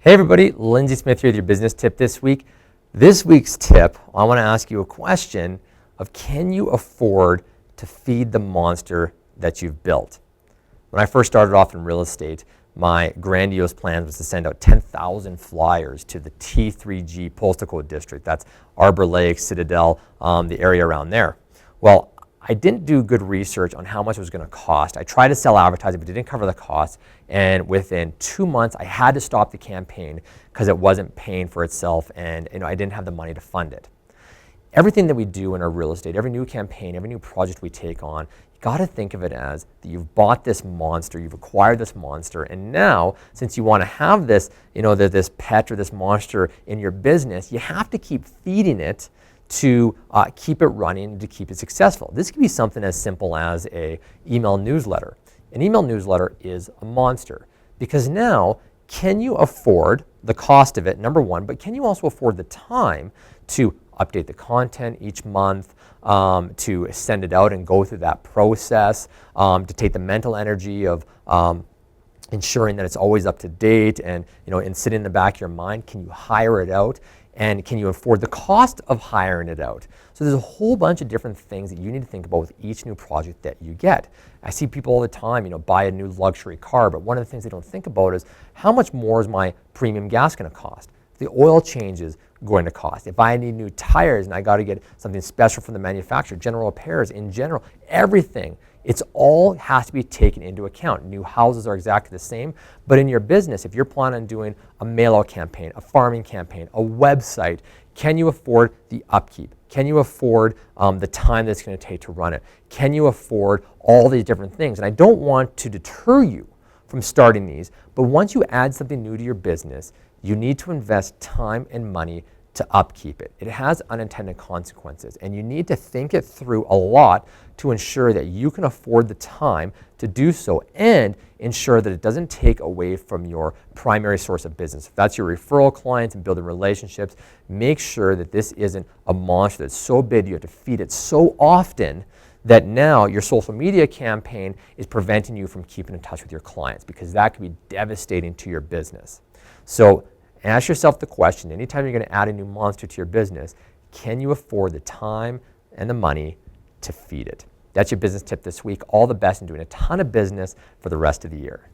Hey everybody, Lindsay Smith here with your business tip this week. This week's tip, I want to ask you a question of can you afford to feed the monster that you've built? When I first started off in real estate, my grandiose plan was to send out 10,000 flyers to the T3G postal code district. That's Arbor Lake, Citadel, the area around there. Well, I didn't do good research on how much it was going to cost. I tried to sell advertising, but it didn't cover the cost. And within 2 months, I had to stop the campaign because it wasn't paying for itself, and I didn't have the money to fund it. Everything that we do in our real estate, every new campaign, every new project we take on, you got to think of it as that you've bought this monster, you've acquired this monster, and now, since you want to have this, this pet or this monster in your business, you have to keep feeding it to keep it running, to keep it successful. This can be something as simple as an email newsletter. An email newsletter is a monster because now, can you afford the cost of it, number one, but can you also afford the time to update the content each month, to send it out and go through that process, to take the mental energy of ensuring that it's always up to date and sit in the back of your mind, can you hire it out? And can you afford the cost of hiring it out? So there's a whole bunch of different things that you need to think about with each new project that you get. I see people all the time, buy a new luxury car, but one of the things they don't think about is how much more is my premium gas going to cost? The oil change is going to cost. If I need new tires and I got to get something special from the manufacturer, general repairs in general, everything. It's all has to be taken into account. New houses are exactly the same, but in your business, if you're planning on doing a mail-out campaign, a farming campaign, a website, can you afford the upkeep? Can you afford the time that's going to take to run it? Can you afford all these different things? And I don't want to deter you from starting these, but once you add something new to your business, you need to invest time and money to upkeep it. It has unintended consequences, and you need to think it through a lot to ensure that you can afford the time to do so and ensure that it doesn't take away from your primary source of business. If that's your referral clients and building relationships, make sure that this isn't a monster that's so big you have to feed it so often that now your social media campaign is preventing you from keeping in touch with your clients, because that could be devastating to your business. So ask yourself the question, anytime you're going to add a new monster to your business, can you afford the time and the money to feed it? That's your business tip this week. All the best in doing a ton of business for the rest of the year.